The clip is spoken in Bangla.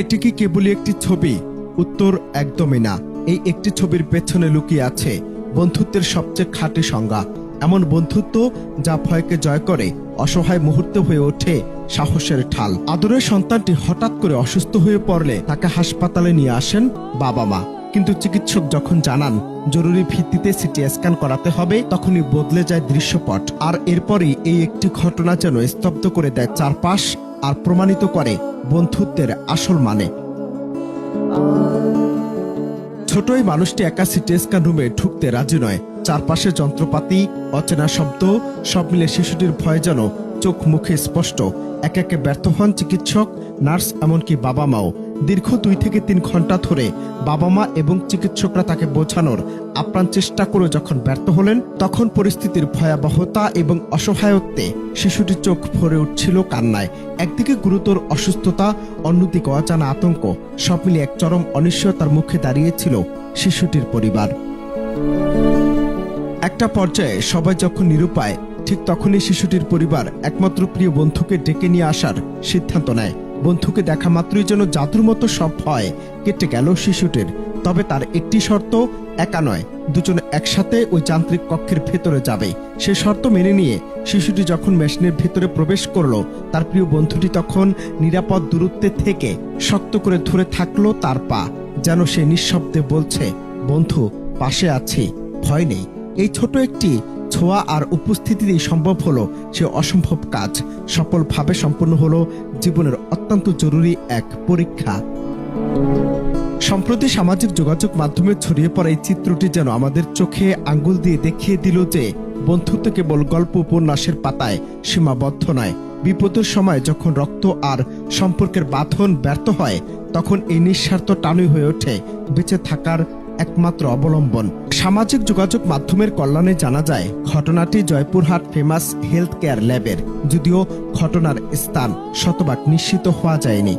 এটি কি কেবলই একটি ছবি? উত্তর একদমই না। এই একটি ছবির পেছনে লুকিয়ে আছে বন্ধুত্বের সবচেয়ে খাঁটি সংজ্ঞা। এমন বন্ধুত্ব যা ভয়কে জয় করে, অসহায় মুহূর্তে হয়ে ওঠে সাহসের ঢাল। আদরের সন্তানটি হঠাৎ করে অসুস্থ হয়ে পড়লে তাকে হাসপাতালে নিয়ে আসেন বাবা মা, কিন্তু চিকিৎসক যখন জানান জরুরি ভিত্তিতে সিটি স্ক্যান করাতে হবে, তখনই বদলে যায় দৃশ্যপট। আর এরপরই এই একটি ঘটনা যেন স্তব্ধ করে দেয় চারপাশ আর প্রমাণিত করে বন্ধুত্বের আসল মানে। ছোট এই মানুষটি একা সিটি স্ক্যান রুমে ঢুকতে রাজি নয়। চারপাশে যন্ত্রপাতি, অচেনা শব্দ, সব মিলে শিশুটির ভয় যেন চোখ মুখে স্পষ্ট। একে একে ব্যর্থ হন চিকিৎসক, নার্স, এমনকি বাবা মাও। দীর্ঘ 2 থেকে 3 ঘন্টা ধরে বাবা মা এবং চিকিৎসকরা তাকে বোঝানোর আপ্রাণ চেষ্টা করে যখন ব্যর্থ হলেন, তখন পরিস্থিতির ভয়াবহতা এবং অসহায়ত্বে শিশুটির চোখ ভরে উঠছিল কান্নায়। একদিকে গুরুতর অসুস্থতা, অন্যদিকে অজানা আতঙ্ক, সব মিলিয়ে এক চরম অনিশ্চয়তার মুখে দাঁড়িয়েছিল শিশুটির পরিবার। একটা পর্যায়ে সবাই যখন নিরুপায়, ঠিক তখনই শিশুটির পরিবার একমাত্র প্রিয় বন্ধুকে ডেকে নিয়ে আসার সিদ্ধান্ত নেয়। বন্ধুকে দেখা মাত্রই যেন জাদুর মতো সব ভয় কেটে গেল শিশুটির। তবে তার একটি শর্ত, একা নয়, দুজনে একসাথে ওই যান্ত্রিক কক্ষের ভেতরে যাবে। সে শর্ত মেনে নিয়ে শিশুটি যখন মেশিনের ভেতরে প্রবেশ করলো, তার প্রিয় বন্ধুটি তখন নিরাপদ দূরত্বে থেকে শক্ত করে ধরে থাকলো তার পা, যেন সে নিঃশব্দে বলছে, বন্ধু, পাশে আছি, ভয় নেই। এই ছোট একটি ছোঁয়া আর উপস্থিতিতেই সম্ভব হলো সে অসম্ভব কাজ। সফলভাবে সম্পন্ন হলো জীবনের অত্যন্ত জরুরি এক পরীক্ষা। সম্প্রতি সামাজিক যোগাযোগ মাধ্যমে ছড়িয়ে পড়া এই চিত্রটি যেন আমাদের চোখে আঙ্গুল দিয়ে দেখিয়ে দিল যে বন্ধুত্ব কেবল গল্প উপন্যাসের পাতায় সীমাবদ্ধ নয়। বিপদের সময় যখন রক্ত আর সম্পর্কের বাঁধন ব্যর্থ হয়, তখন এই নিঃস্বার্থ টানুই হয়ে ওঠে বেঁচে থাকার একমাত্র অবলম্বন। সামাজিক যোগাযোগ মাধ্যমের কল্যাণে জানা যায় ঘটনাটি জয়পুরহাট ফেমাস হেলথ কেয়ার ল্যাবের, যদিও ঘটনার স্থান শতভাগ নিশ্চিত হওয়া যায়নি।